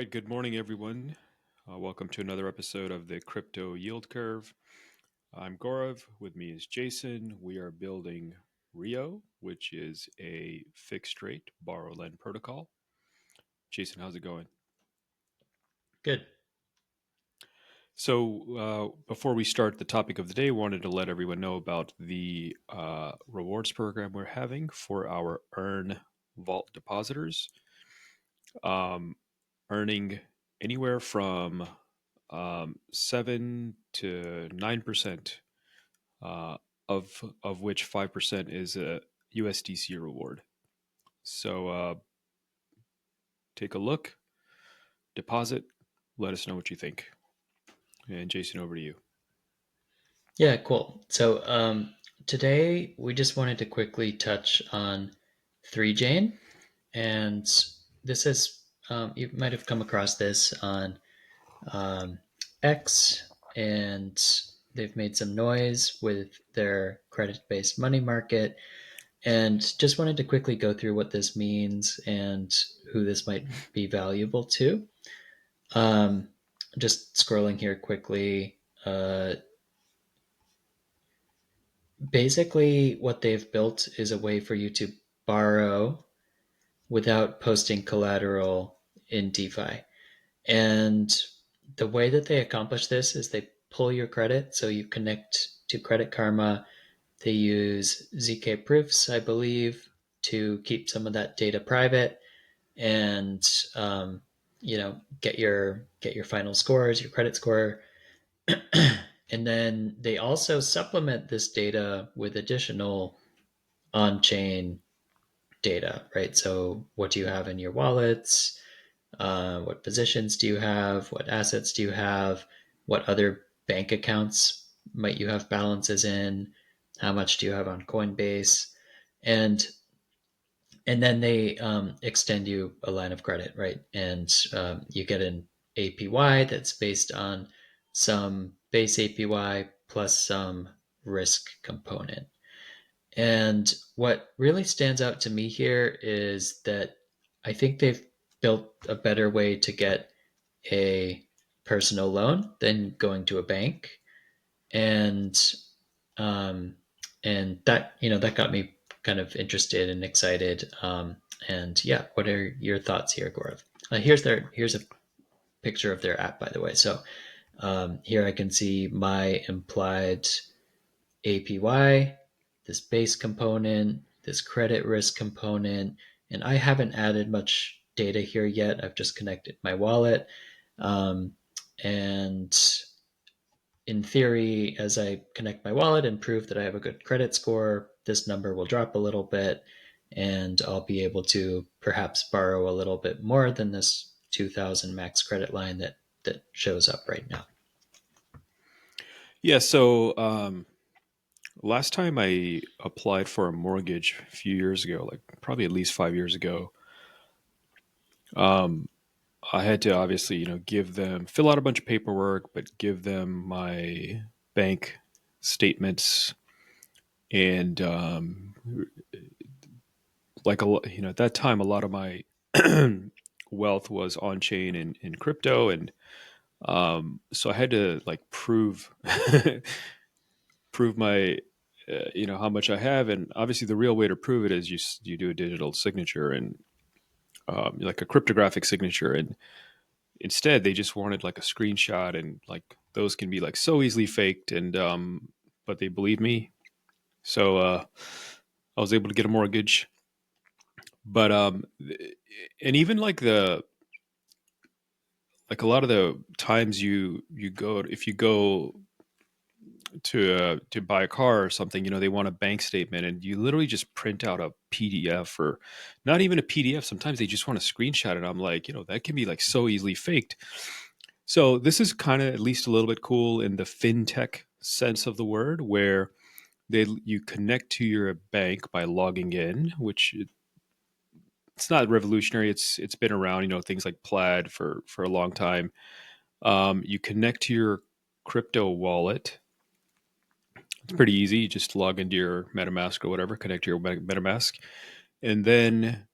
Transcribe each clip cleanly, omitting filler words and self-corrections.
right, good morning, everyone. Welcome to another episode of the Crypto Yield Curve. I'm Gaurav. With me is Jason. We are building Rio, which is a fixed rate borrow lend protocol. Jason, how's it going? Good. So, before we start the topic of the day, wanted to let everyone know about the rewards program we're having for our Earn Vault depositors. Um, Earning anywhere from 7 to 9%, uh, of which 5% is a USDC reward. So take a look, deposit, let us know what you think. And Jason, over to you. Yeah, cool. Today we just wanted to quickly touch on 3Jane. And this is, you might have come across this on um, X, and they've made some noise with their credit based money market. And just wanted to quickly go through what this means and who this might be valuable to. Um, just scrolling here quickly. Basically, what they've built is a way for you to borrow without posting collateral in DeFi. And the way that they accomplish this is they pull your credit. So you connect to Credit Karma. They use ZK proofs, I believe, to keep some of that data private and get your final scores, your credit score. And then they also supplement this data with additional on-chain data, right? So what do you have in your wallets? What positions do you have? What assets do you have? What other bank accounts might you have balances in? How much do you have on Coinbase? And and then they extend you a line of credit, right? And you get an APY that's based on some base APY plus some risk component. And what really stands out to me here is that I think they've built a better way to get a personal loan than going to a bank. And um, and that got me kind of interested and excited. And yeah, what are your thoughts here, Gaurav? Here's a picture of their app, by the way. So here I can see my implied APY, this base component, this credit risk component, and I haven't added much data here yet. I've just connected my wallet. Um, and in theory, as I connect my wallet and prove that I have a good credit score, this number will drop a little bit and I'll be able to perhaps borrow a little bit more than this 2000 max credit line that shows up right now. Yeah, so last time I applied for a mortgage a few years ago, like probably at least 5 years ago, um, I had to obviously, give them, fill out a bunch of paperwork, but give them my bank statements. And at that time, a lot of my wealth was on chain in crypto. And so I had to like prove my, how much I have. And obviously, the real way to prove it is you do a digital signature and like a cryptographic signature. And instead, they just wanted like a screenshot, and like those can be like so easily faked. And but they believe me, so I was able to get a mortgage. But and even like a lot of the times you go, if you go to buy a car or something, they want a bank statement, and you literally just print out a PDF, or not even a PDF. Sometimes they just want a screenshot, and I'm like, that can be like so easily faked. So this is kind of at least a little bit cool in the fintech sense of the word, where you connect to your bank by logging in, which it's not revolutionary. It's been around. Things like Plaid for a long time. You connect to your crypto wallet. It's pretty easy. You just log into your MetaMask or whatever, connect to your MetaMask, and then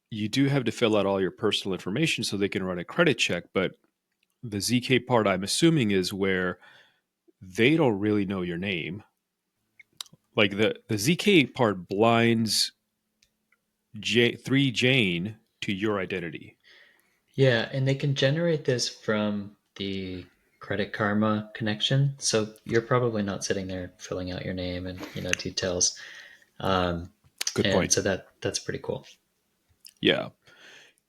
you do have to fill out all your personal information so they can run a credit check. But the ZK part, I'm assuming, is where they don't really know your name. Like the ZK part blinds 3 Jane to your identity. Yeah, and they can generate this from the Credit Karma connection. So you're probably not sitting there filling out your name and details. Um, Good and point. so that's pretty cool. Yeah.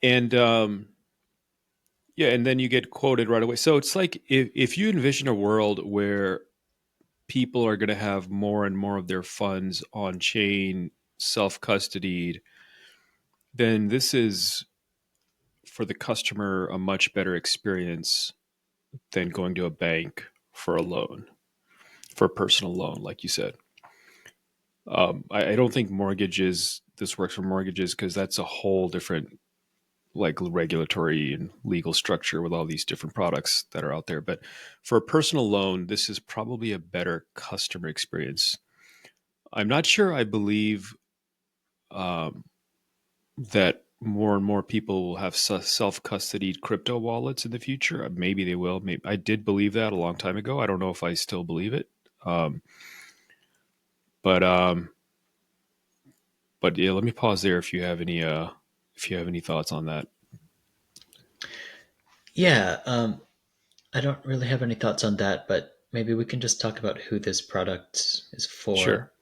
And yeah, and then you get quoted right away. So it's like if you envision a world where people are going to have more and more of their funds on chain, self custodied, then this is for the customer a much better experience than going to a bank for a loan, for a personal loan, like you said. I don't think mortgages, this works for mortgages because that's a whole different like regulatory and legal structure with all these different products that are out there. But for a personal loan, this is probably a better customer experience. I'm not sure I believe um, that more and more people will have self custodied crypto wallets in the future. Maybe they will. Maybe I did believe that a long time ago. I don't know if I still believe it. Um, but but yeah, let me pause there if you have any thoughts on that. Yeah, I don't really have any thoughts on that, but maybe we can just talk about who this product is Sure. for,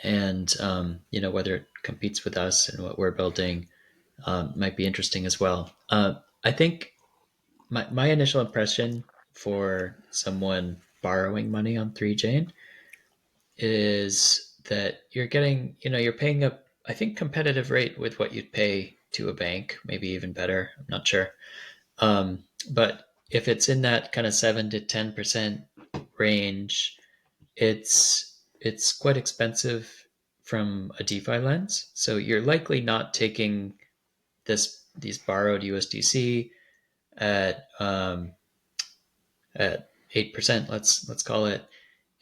and whether it competes with us and what we're building might be interesting as well. I think my initial impression for someone borrowing money on 3Jane is that you're getting, you're paying a, I think, competitive rate with what you'd pay to a bank, maybe even better. I'm not sure. But if it's in that kind of 7 to 10% range, it's quite expensive from a DeFi lens. So you're likely not taking these borrowed USDC at 8%, let's call it,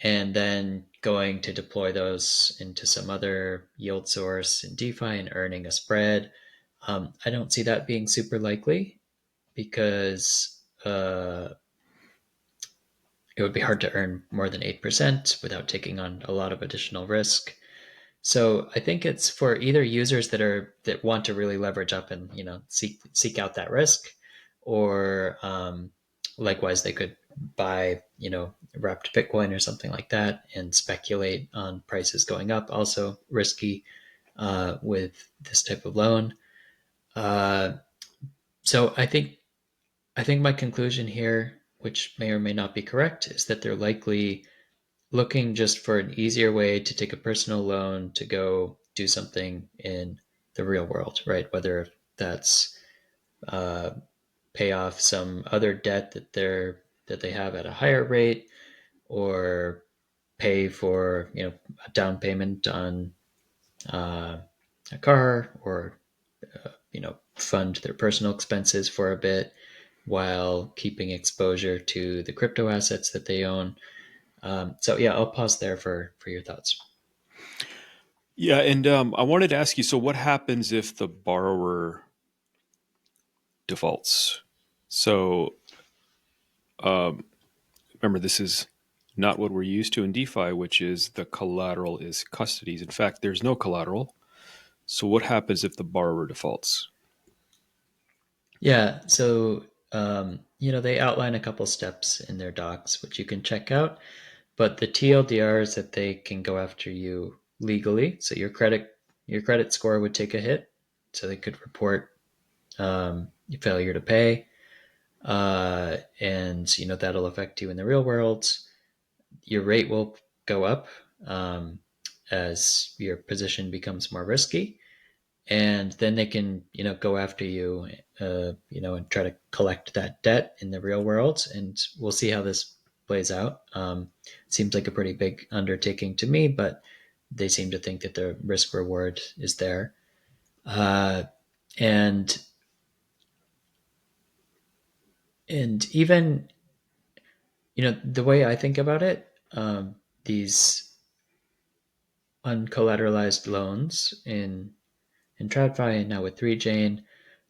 and then going to deploy those into some other yield source in DeFi and earning a spread. I don't see that being super likely because it would be hard to earn more than 8% without taking on a lot of additional risk. So I think it's for either users that want to really leverage up and seek out that risk, or likewise they could buy wrapped Bitcoin or something like that and speculate on prices going up. Also risky with this type of loan. Uh, so I think my conclusion here, which may or may not be correct, is that they're likely looking just for an easier way to take a personal loan to go do something in the real world, right? Whether that's uh, pay off some other debt that they have at a higher rate, or pay for a down payment on uh, a car, or fund their personal expenses for a bit while keeping exposure to the crypto assets that they own. So yeah, I'll pause there for your thoughts. Yeah, and I wanted to ask you. So, what happens if the borrower defaults? So, um, remember, this is not what we're used to in DeFi, which is the collateral is custodies. In fact, there's no collateral. So, what happens if the borrower defaults? Yeah, so they outline a couple steps in their docs, which you can check out. But the TLDR is that they can go after you legally. So your credit score would take a hit. So they could report failure to pay, and that'll affect you in the real world. Your rate will go up um, as your position becomes more risky, and then they can go after you, and try to collect that debt in the real world. And we'll see how this plays out. Seems like a pretty big undertaking to me, but they seem to think that the risk reward is there. Uh, and and even the way I think about it, these uncollateralized loans in in TradFi and now with 3chain,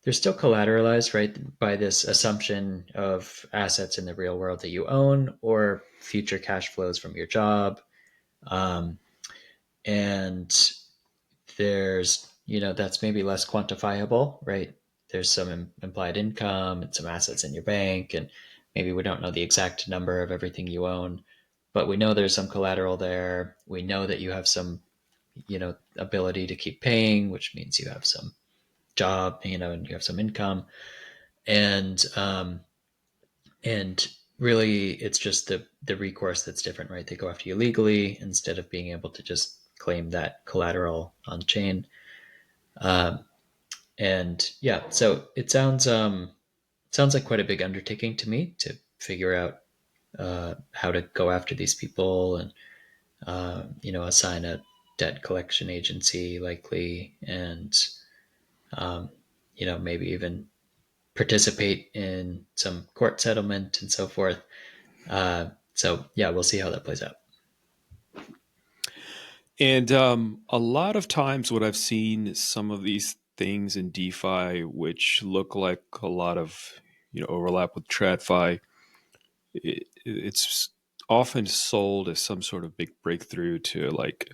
they're still collateralized, right, by this assumption of assets in the real world that you own or future cash flows from your job. Um, and there's, that's maybe less quantifiable, right? There's some implied income and some assets in your bank, and maybe we don't know the exact number of everything you own, but we know there's some collateral there. We know that you have some, ability to keep paying, which means you have some job, and you have some income, and really it's just the recourse that's different, right? They go after you legally instead of being able to just claim that collateral on chain. Um, and yeah, so it sounds like quite a big undertaking to me to figure out how to go after these people and assign a debt collection agency likely, and um, maybe even participate in some court settlement and so forth. So yeah, we'll see how that plays out. And a lot of times, what I've seen some of these things in DeFi, which look like a lot of overlap with TradFi, it's often sold as some sort of big breakthrough to like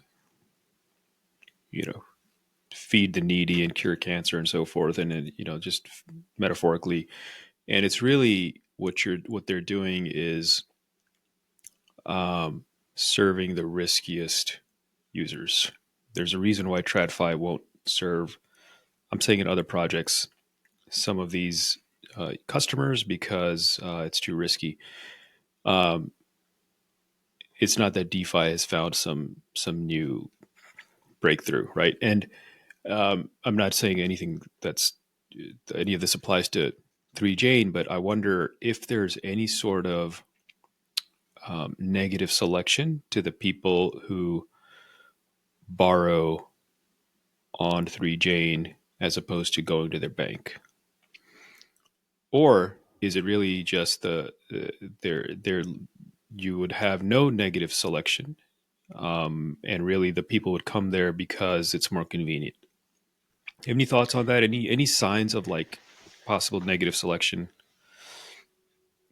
you know feed the needy and cure cancer and so forth, and then, just metaphorically. And it's really what they're doing is um, serving the riskiest users. There's a reason why TradFi won't serve, I'm saying in other projects, some of these customers because it's too risky. Um, it's not that DeFi has found some new breakthrough, right? And I'm not saying anything that's any of this applies to 3chain, but I wonder if there's any sort of negative selection to the people who borrow on 3chain as opposed to going to their bank. Or is it really just there you would have no negative selection, and really the people would come there because it's more convenient? Have any thoughts on that? Any signs of like possible negative selection?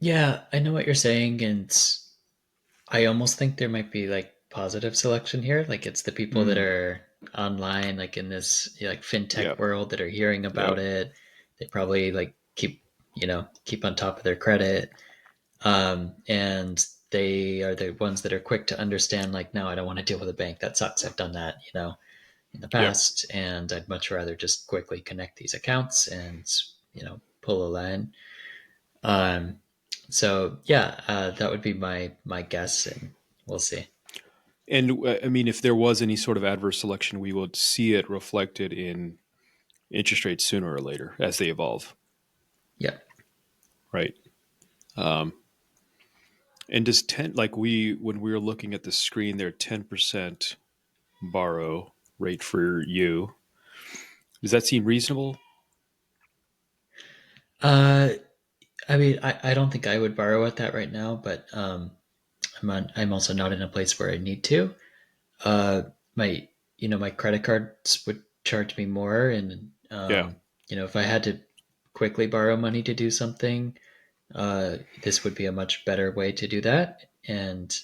Yeah, I know what you're saying, and I almost think there might be like positive selection here. Like it's the people that Mm, are online, like in this like yeah, fintech world that are hearing yeah, about it. They probably like keep on top of their credit. And they are the ones that are quick to understand, like, no, I don't want to deal with a bank. That sucks. I've done that, in the yeah. past, and I'd much rather just quickly connect these accounts and, pull a line. Um, so yeah, that would be my guess, and we'll see. And I mean, if there was any sort of adverse selection, we would see it reflected in interest rates sooner or later as they evolve, Yeah. right? Um, and does 10, like we when we were looking at the screen there, 10% borrow rate for you. Does that seem reasonable? Uh, I mean, I don't think I would borrow at that right now, but I'm also not in a place where I need to. uh, my credit cards would charge me more, and Yeah, if I had to quickly borrow money to do something, this would be a much better way to do that. And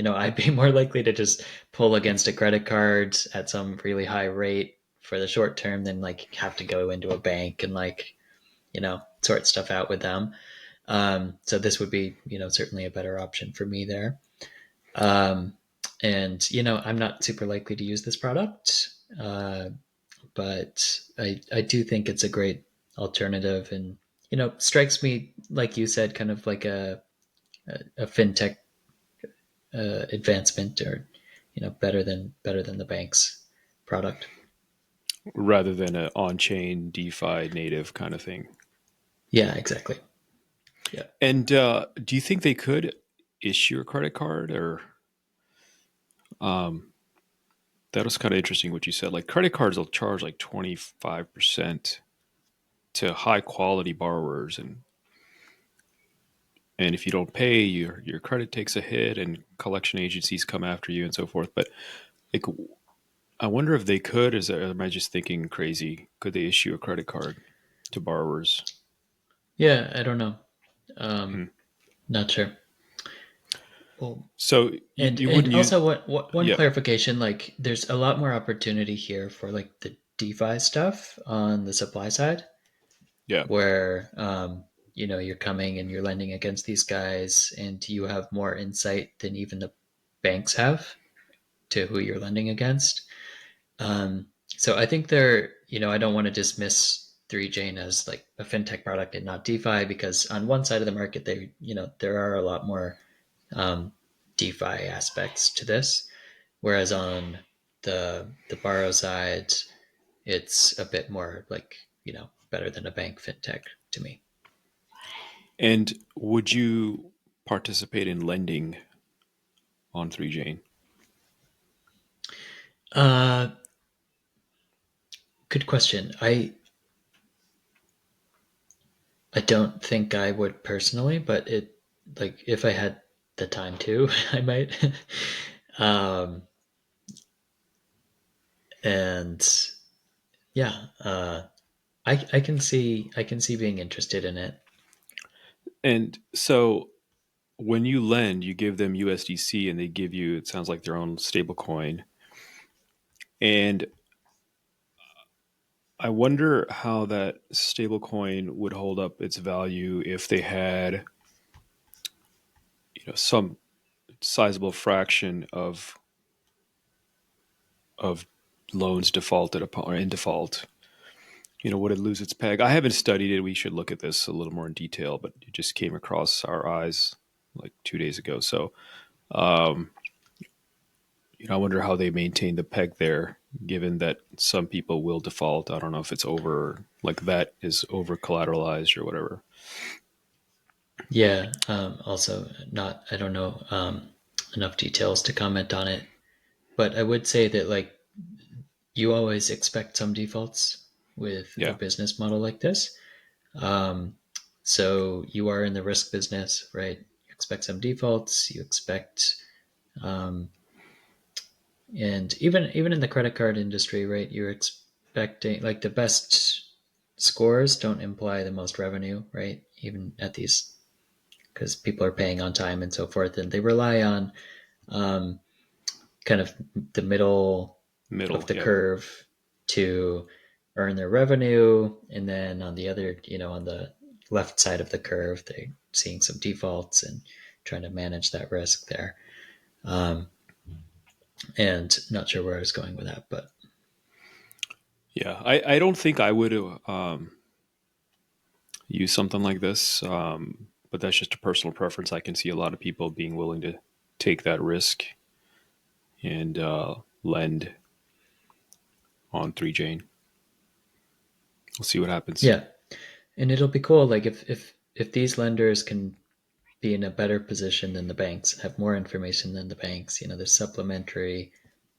I'd be more likely to just pull against a credit card at some really high rate for the short term than like have to go into a bank and like sort stuff out with them. So this would be certainly a better option for me there. Um, and I'm not super likely to use this product, but I do think it's a great alternative, and strikes me like you said, kind of like a fintech advancement, or better than the bank's product. rather than an on-chain DeFi native kind of thing. Yeah, exactly. Yeah. And do you think they could issue a credit card, or um, that was kind of interesting what you said. Like credit cards will charge like 25% to high quality borrowers, and if you don't pay, your credit takes a hit, and collection agencies come after you and so forth. But like, I wonder if they could. Is am I just thinking crazy? Could they issue a credit card to borrowers? Yeah, I don't know. Hmm. Not sure. Well, So you and wouldn't use, also one yeah, clarification, like there's a lot more opportunity here for like the DeFi stuff on the supply side, yeah. where you're coming and you're lending against these guys, and you have more insight than even the banks have to who you're lending against. So I think I don't want to dismiss 3Jane as like a fintech product and not DeFi, because on one side of the market, there are a lot more um, DeFi aspects to this, whereas on the borrow side, it's a bit more like better than a bank fintech to me. And would you participate in lending on 3Jane? Uh, Good question. I don't think I would personally, but it like if I had the time to, I might. um, and yeah, I can see being interested in it. And so when you lend, you give them USDC and they give you, it sounds like their own stable coin. And I wonder how that stable coin would hold up its value if they had, some sizable fraction of loans defaulted upon or in default. Would it lose its peg? I haven't studied it. We should look at this a little more in detail, but it just came across our eyes like 2 days ago. So, um, I wonder how they maintain the peg there, given that some people will default. I don't know if it's over, like that is over collateralized or whatever. Yeah. Also, not I don't know enough details to comment on it, but I would say that like you always expect some defaults with a Yeah. business model like this. Um, so you are in the risk business, right? You expect some defaults. You expect, um, and even in the credit card industry, right? You're expecting like the best scores don't imply the most revenue, right? Even at these, because people are paying on time and so forth, and they rely on um, kind of the middle of Middle. the Yep. curve to earn their revenue, and then on the other, on the left side of the curve, they seeing some defaults and trying to manage that risk there. Um, and not sure where I was going with that, but Yeah. I don't think I would use something like this, but that's just a personal preference. I can see a lot of people being willing to take that risk and lend on 3Jane. We'll see what happens. yeah, and it'll be cool. Like if these lenders can be in a better position than the banks, have more information than the banks, the supplementary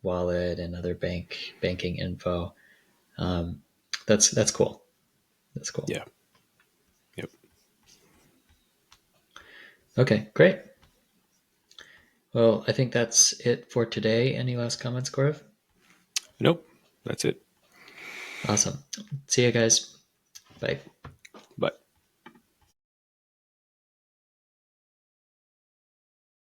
wallet and other banking info. Um, that's cool. That's cool. Yeah. Yep. Okay, great. Well, I think that's it for today. Any last comments, Gaurav? Nope. That's it. Awesome. See you guys. Bye.